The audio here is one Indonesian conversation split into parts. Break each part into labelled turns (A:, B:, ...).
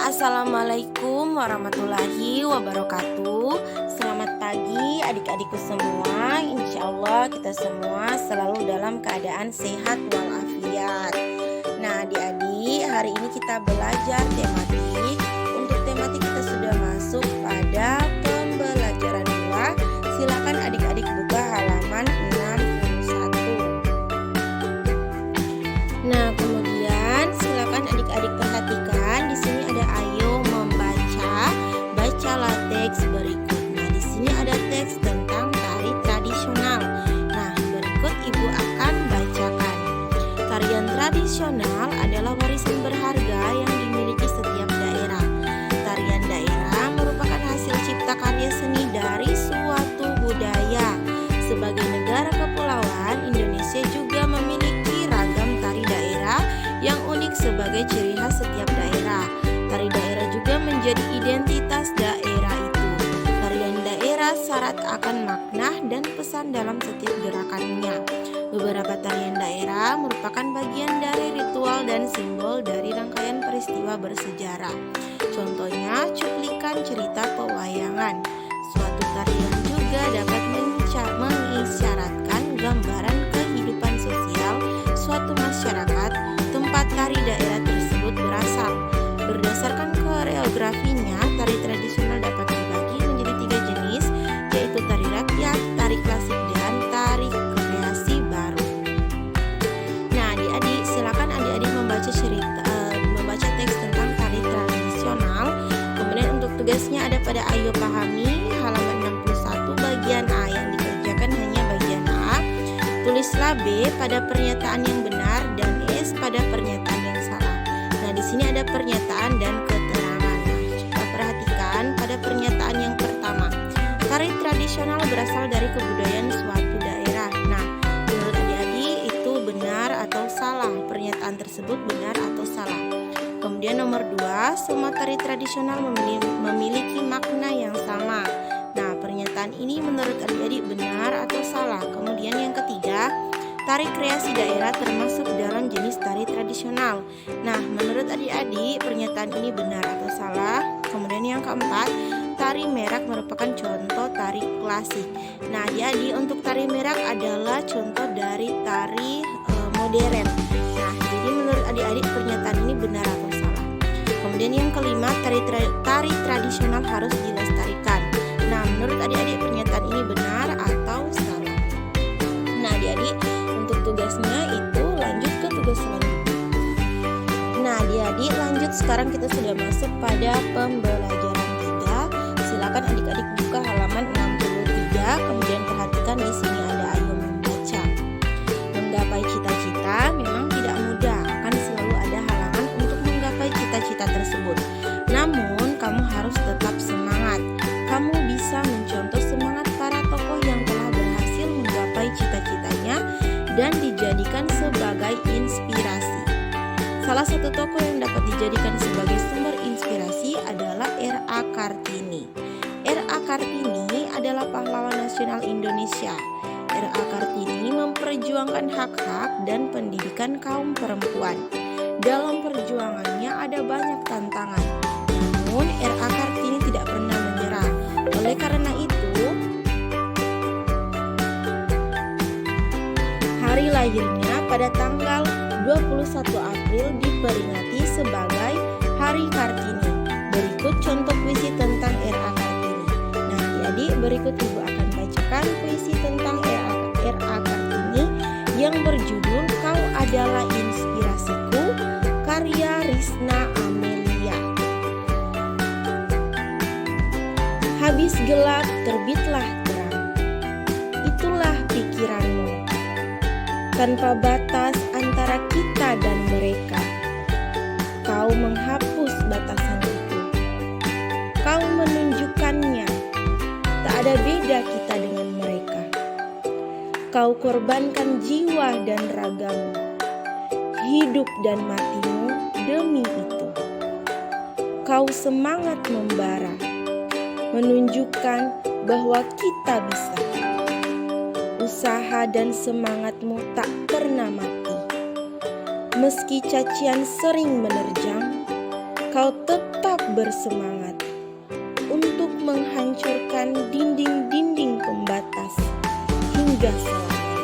A: Assalamualaikum warahmatullahi wabarakatuh. Selamat pagi adik-adikku semua. Insya Allah kita semua selalu dalam keadaan sehat walafiat. Nah adik-adik, hari ini kita belajar tematik. Untuk tematik kita sudah masuk pada pembelajaran 2. Silakan adik-adik buka halaman 61. Nah kemudian silakan adik-adik perhatikan, di sini ada ayo membaca, bacalah teks berikut. Nah di sini ada teks tentang tari tradisional. Nah berikut ibu akan bacakan. Tarian tradisional adalah warisan berharga yang dimiliki setiap daerah. Tarian daerah merupakan hasil cipta karya seni dari suatu budaya. Sebagai negara kepulauan, Indonesia juga memiliki ragam tari daerah yang unik sebagai ciri khas setiap daerah. Tari daerah juga menjadi identitas daerah itu. Tarian daerah syarat akan makna dan pesan dalam setiap gerakannya. Beberapa tarian daerah merupakan bagian dari ritual dan simbol dari rangkaian peristiwa bersejarah. Contohnya cuplikan cerita pewayangan. Suatu tarian juga dapat mengisyaratkan gambaran kehidupan sosial suatu masyarakat tempat tari daerah tersebut berasal. Berdasarkan koreografinya, tari tradisional dapat dibagi menjadi 3 jenis, yaitu tari rakyat, tari klasik, dan tari kreasi baru. Nah adik-adik, silakan adik-adik membaca teks tentang tari tradisional. Kemudian untuk tugasnya ada pada ayo pahami halaman 61 bagian A. Yang dikerjakan hanya bagian A. Tulislah B pada pernyataan yang benar dan S pada pernyataan yang salah. Nah, di sini ada pernyataan dan keterangan. Nah, coba perhatikan pada pernyataan yang pertama. Tari tradisional berasal dari kebudayaan suatu daerah. Nah, menurut adik-adik itu benar atau salah? Pernyataan tersebut benar atau salah? Kemudian nomor 2, semua tari tradisional memiliki makna yang sama. Nah, pernyataan ini menurut adik-adik benar atau salah? Kemudian yang ketiga, tari kreasi daerah termasuk dalam jenis tari tradisional. Nah, menurut adik-adik pernyataan ini benar atau salah? Kemudian yang keempat, tari merak merupakan contoh tari klasik. Nah, adik-adik untuk tari merak adalah contoh dari tari modern. Nah, jadi menurut adik-adik pernyataan ini benar atau salah? Kemudian yang kelima, tari tradisional harus dilestarikan. Nah, menurut adik-adik pernyataan ini benar atau salah? Nah, adik-adik untuk tugasnya itu lanjut ke tugas selanjutnya. Nah, adik-adik lanjut, sekarang kita sudah masuk pada pembelajaran 3. Silakan adik-adik buka halaman 63. Kemudian perhatikan di sini ada ayo membaca. Menggapai cita-cita memang tidak mudah, akan selalu ada halangan untuk menggapai cita-cita tersebut. Namun, kamu harus tetap semangat. Kamu bisa mencontoh semangat para tokoh yang telah berhasil menggapai cita-citanya dan dijadikan sebagai inspirasi. Salah satu tokoh yang dapat dijadikan sebagai sumber inspirasi adalah R.A. Kartini. R.A. Kartini adalah pahlawan nasional Indonesia. R.A. Kartini memperjuangkan hak-hak dan pendidikan kaum perempuan. Dalam perjuangannya ada banyak tantangan. Namun R.A. Kartini tidak pernah menyerah. Oleh karena itu, hari lahirnya pada tanggal 21 April diperingati sebagai Hari Kartini. Berikut contoh puisi tentang R.A. Kartini. Nah, adik-adik, berikut ibu akan bacakan puisi tentang R.A. Kartini yang berjudul Kau Adalah Inspirasiku, karya Risna Amelia. Habis gelap terbitlah terang. Itulah pikiranmu. Tanpa batas antara kita dan mereka. Kau menghapus batasan itu. Kau menunjukkannya. Tak ada beda kita dengan mereka. Kau korbankan jiwa dan ragamu, hidup dan matimu demi itu. Kau semangat membara, menunjukkan bahwa kita bisa. Usaha dan semangatmu tak pernah mati. Meski cacian sering menerjang, kau tetap bersemangat untuk menghancurkan dinding-dinding pembatas hingga selamanya.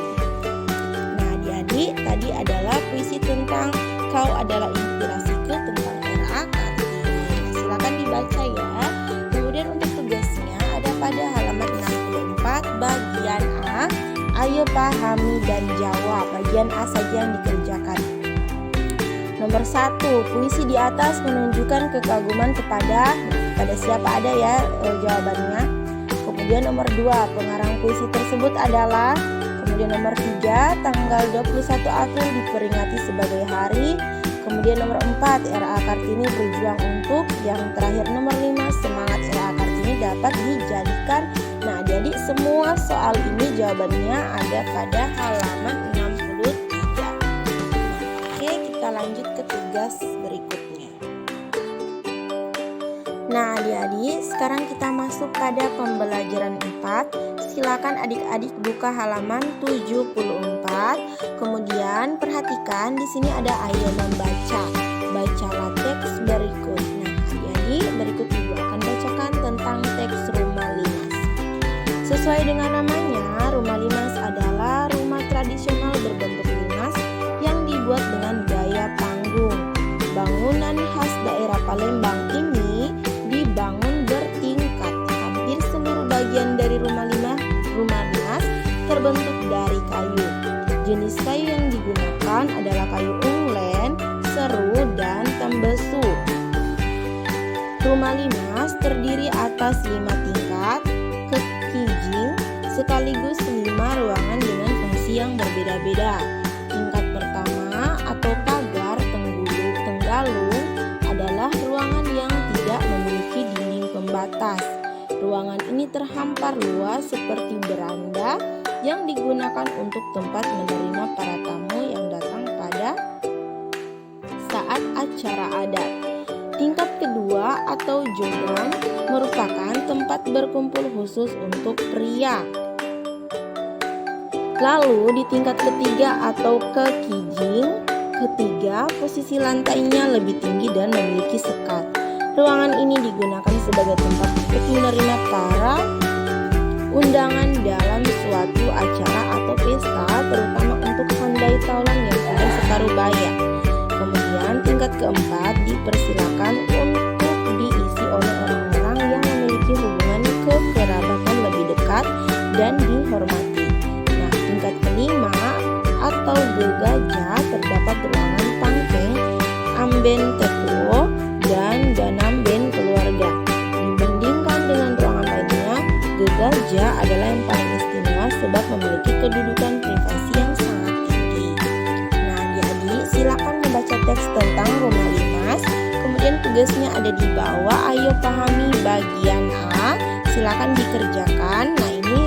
A: Nah, adik-adik, tadi adalah puisi tentang Kau Adalah Inspirasiku tentang RA Kartini. Silakan dibaca ya. Kemudian untuk tugasnya ada pada halaman 64 bagian A. Ayo pahami dan jawab. Bagian A saja yang dikerjakan. Nomor 1, puisi di atas menunjukkan kekaguman kepada siapa, ada ya jawabannya. Kemudian nomor 2, pengarang puisi tersebut adalah. Kemudian nomor 3, tanggal 21 April diperingati sebagai hari. Kemudian nomor 4, RA Kartini berjuang untuk. Yang terakhir nomor 5, semangat RA Kartini dapat dijadikan. Nah, jadi semua soal ini jawabannya ada pada halaman 63. Oke, kita lanjut ke tugas berikutnya. Nah, adik-adik, sekarang kita masuk pada pembelajaran 4. Silakan adik-adik buka halaman 74. Kemudian perhatikan di sini ada ayo membaca. Bacalah teks berikut. Nah, adik-adik, berikut Ibu akan bacakan tentang teks rumah limas. Sesuai dengan namanya, rumah limas adalah rumah tradisional berbentuk limas yang dibuat dengan gaya panggung. Bangunan khas daerah Palembang ini dibangun bertingkat. Hampir seluruh bagian dari rumah limas terbentuk dari kayu. Jenis kayu yang digunakan adalah kayu unglen, seru, dan tembesu. Rumah limas terdiri atas 5 tingkat kijing sekaligus 5 ruangan dengan fungsi yang berbeda-beda. Tingkat pertama atau pagar tenggalung adalah ruangan yang tidak memiliki dinding pembatas. Ruangan ini terhampar luas seperti beranda yang digunakan untuk tempat menerima para tamu yang datang pada saat acara adat. Tingkat kedua atau jodan merupakan tempat berkumpul khusus untuk pria. Lalu di tingkat ketiga atau kekijing ketiga, posisi lantainya lebih tinggi dan memiliki sekat. Ruangan ini digunakan sebagai tempat untuk menerima para undangan dalam suatu acara atau pesta, terutama untuk handai taulan yang sudah separuh baya. Kemudian tingkat keempat dipersilakan untuk diisi oleh orang-orang yang memiliki hubungan kekerabatan lebih dekat dan dihormati. Nah, tingkat kelima atau gegajah terdapat ruangan pangkeng, amben tetuo, dan ganamben keluarga. Dibandingkan dengan ruangan lainnya, gegajah adalah yang paling istimewa sebab memiliki kedudukan privasi yang sangat tinggi. Nah, adik-adik, silakan membaca teks tentang rumah limas. Kemudian tugasnya ada di bawah. Ayo pahami bagian A. Silakan dikerjakan. Nah, ini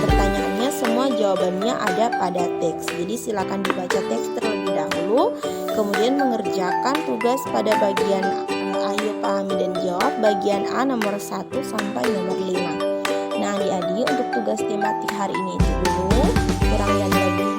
A: pertanyaannya semua jawabannya ada pada teks. Jadi silakan dibaca teks terlebih dahulu, kemudian mengerjakan tugas pada bagian ayo pahami dan jawab bagian A nomor 1 sampai nomor 5. Nah, adik-adik, untuk tugas tematik hari ini itu dulu. Kurang dan lebih